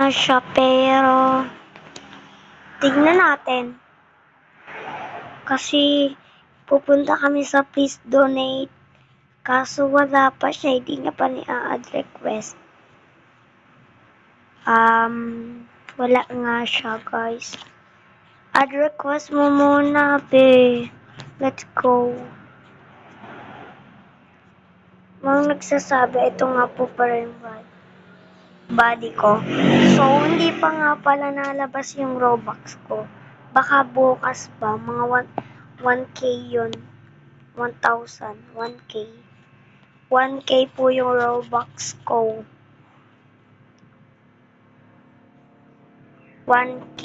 nga siya, pero tignan natin. Kasi pupunta kami sa please donate. Kaso wala pa siya, hindi niya pa ni-add request. Wala nga siya, guys. Add request mo muna, be. Let's go. Mga nagsasabi, ito nga po pa rin body ko. So, hindi pa nga pala nalabas yung Robux ko. Baka bukas pa, mga 1K yun. 1,000, 1K. 1K po yung Robux ko. 1K.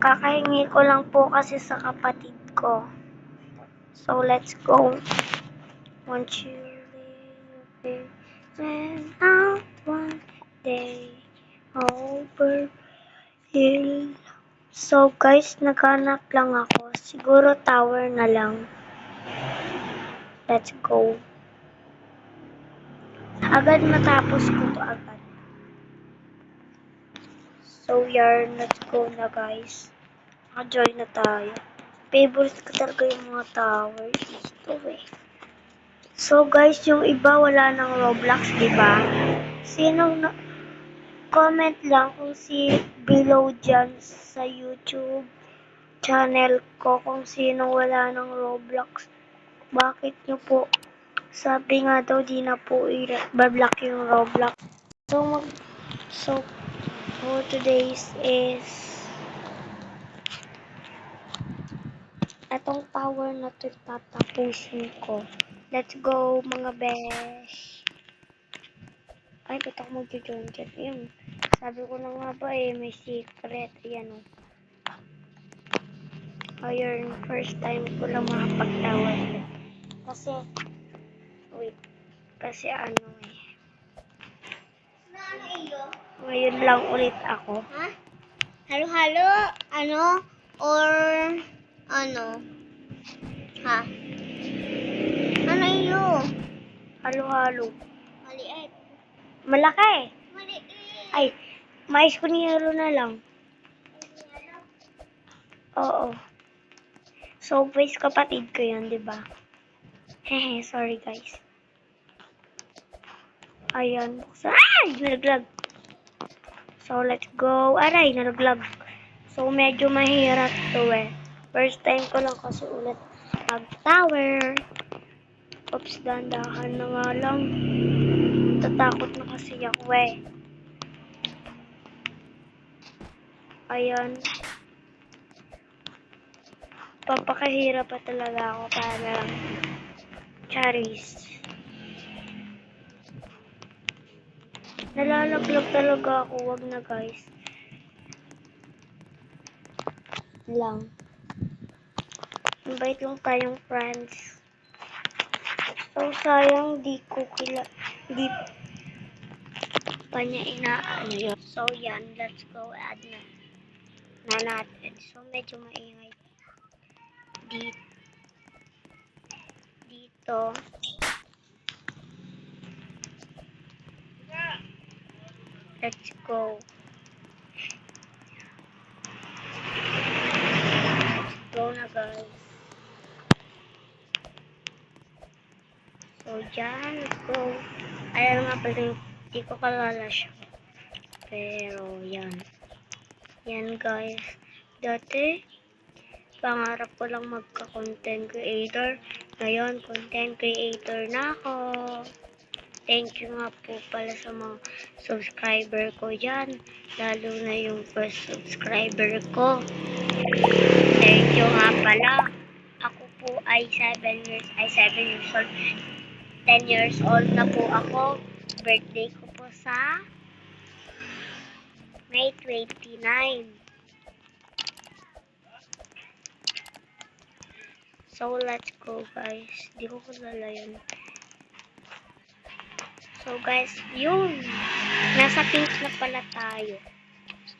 Kakahingi ko lang po kasi sa kapatid ko. So, let's go. Won't you leave when out one day over hill. So, guys, naghanap lang ako. Siguro tower na lang. Let's go. Agad matapos ko to agad. So, yarn, let's go na, guys. Naka-join na tayo. Favorite ko talaga yung mga towers. Ito eh. So, guys, yung iba wala ng Roblox, diba? Sinong comment lang kung si below dyan sa YouTube channel ko kung sino wala ng Roblox. Bakit nyo po? Sabi nga daw di na po i-block yung Roblox. So for today's is etong tower na to tatapusin ko. Let's go mga besh. Ay, ba't ako mag-join dyan? Ayun. Sabi ko na nga ba may secret. Ayan o. Ayun, first time ko lang makapag-tower. Kasi ano ngayon lang ulit ako. Ha? Halo-halo? Ano? Or ano? Ha? Ano yun? Halo-halo. Maliit. Malaki. Maliit. Ay, mais kunyero na lang. Oo. So, guys, kapatid ko yun, diba? Hehe, sorry guys. Ayan. Ay! Nalaglag. So, let's go. Aray, nalaglag. So, medyo mahirap to eh. First time ko lang kasi ulit mag-tower. Oops, dandahan na nga lang. Tatakot na kasi ako eh. Ayan. Papakahirap pa talaga ako para charis. Nalalaglag talaga ako. Wag na guys. Lang. Invite lang tayong friends. So, sayang di pa niya inaano yun. So, yan. Let's go add na natin. So, medyo maingay dito. Let's go. Let's go na guys. So, dyan. Let's go. Ayan nga pala yung hindi ko kalala siya. Pero, yan. Yan guys. Dati, pangarap ko lang magka-content creator. Ngayon, content creator na ako. Thank you nga po pala sa mga subscriber ko dyan. Lalo na yung first subscriber ko. Thank you nga pala. Ako po ay 7 years old. 10 years old na po ako. Birthday ko po sa May 29. So, let's go guys. Di ko kilala yun. So, guys, yun. Nasa pink na pala tayo.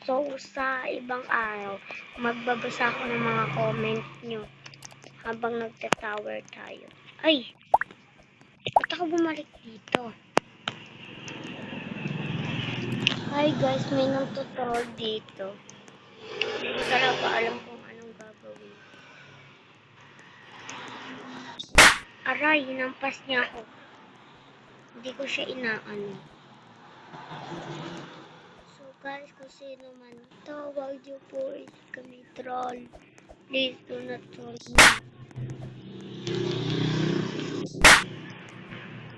So, sa ibang araw, magbabasa ako ng mga comment nyo habang nagta-tower tayo. Ay! Ba't ako bumalik dito? Hi guys, may nang-tutorial dito. Hindi ko talaga alam kung anong gagawin. Aray, hinampas niya ako. Hindi ko siya inaano. So guys, kung sino man tawag niyo po is kami troll. Please do not troll me.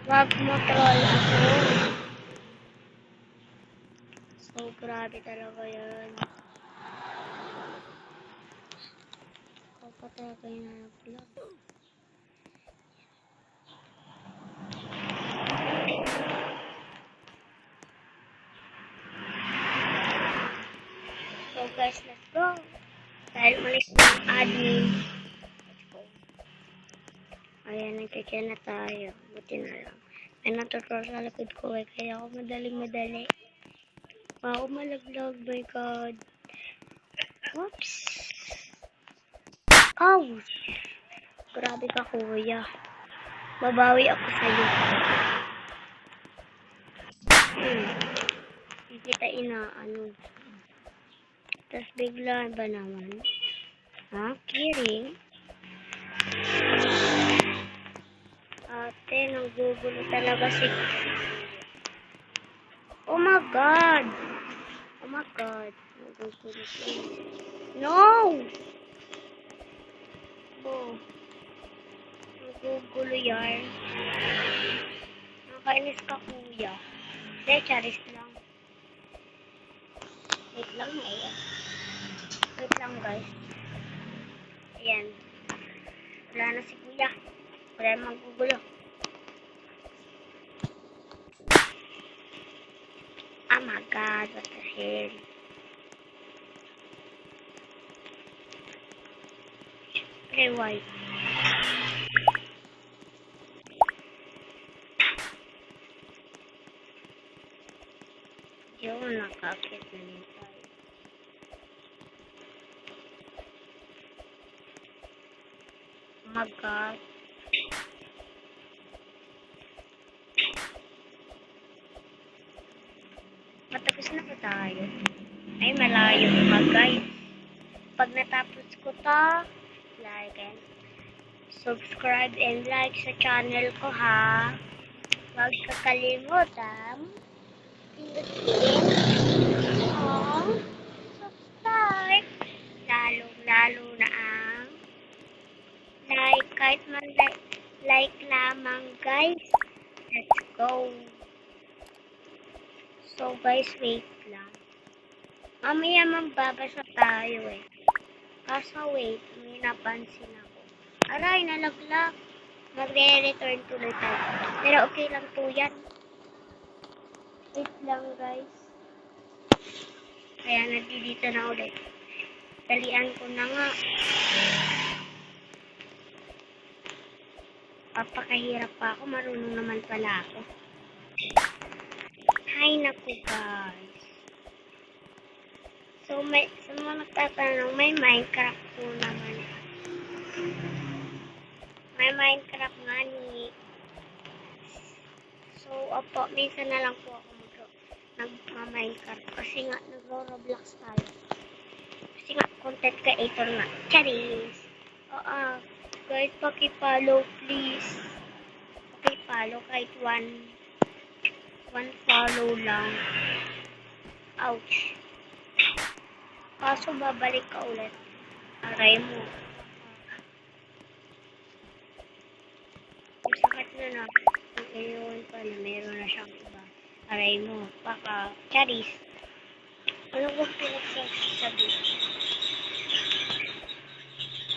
Wag mo troll ako. So grabe talaga yan. Ako pa talaga yung nag-vlog. So guys, let's go. Dahil ulit ng admin. Let's go. Ayan, nagkikya na tayo. Buti na lang. May natutuwa sa likod ko eh. Kaya ako madali. Wow, malaglag. My God. Oops. Ouch. Grabe ka, kuya. Babawi ako sa'yo. Hindi kita inaano. Tapos bigla ba naman? Ha? Kiring? Ate, nanggugulo talaga si... Oh my God! Oh my God! Nanggugulo siya. No! Oh. Nanggugulo yan. Nakainis ka, kuya. Hindi, charis lang. Wait lang eh. Wait lang guys. Ayan. Wala na si kuya. Wala na maggugulo. Oh my God, what the hell? Play white. Yun, nakakit na rin tayo. Oh my God. Matapos na ba tayo? Ay, malayo pa guys. Pag natapos ko to, like and subscribe and like sa channel ko ha. Huwag kakalimutan. Pindutin ang subscribe. Lalo na ang like. Kahit man like lamang guys. Let's go. So guys, wait lang. Mamaya magbabasa tayo eh. Kaso wait, may napansin ako. Aray, nalaglag. Magre-return tuloy tayo. Pero okay lang po yan. Wait lang guys. Kaya nandito na ulit. Dalian ko na nga. Papakahirap pa ako. Marunong naman pala ako. Hay naku guys. So sa mga nagtatanong, may Minecraft po naman. May Minecraft nga ni. So opo, minsan na lang po ako nag-Minecraft. Kasi nga nagro-Roblox tayo. Kasi nga content creator nga. Charis! Oo. Guys, paki-follow please. Paki-follow kahit one follow lang. Ouch. Kaso babalik ka ulit. Aray mo. Masakit na. Ngayon pa na meron na siyang iba. Aray mo. Baka charis. Ano ba pinagsasabi?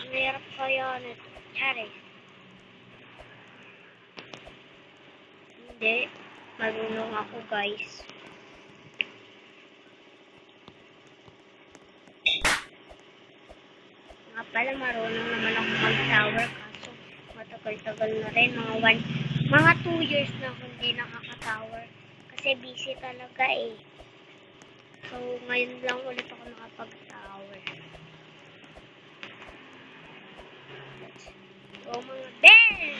Ang hirap kaya nito. Charis. Hindi. Marunong ako guys. Nga pala marunong naman ako mag-tower kaso matagal-tagal na rin. Mga 2 years na akong hindi nakaka-tower. Kasi busy talaga eh. So ngayon lang ulit ako nakapag-tower. O mga Ben!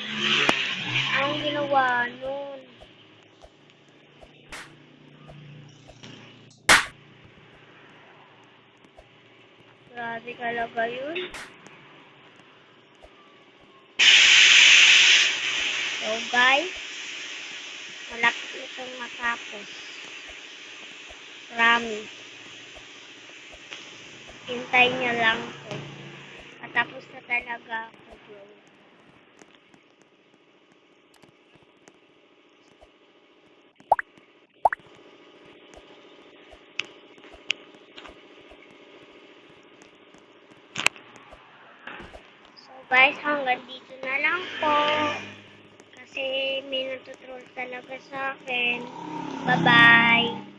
Anong ginawa nun? Grabe talaga yun. So guys, malapit itong matapos. Promise. Hintayin niya lang po. Matapos na talaga ako, bro. So guys, hanggang dito na lang po. Kasi may natutroll talaga sa akin. Bye-bye.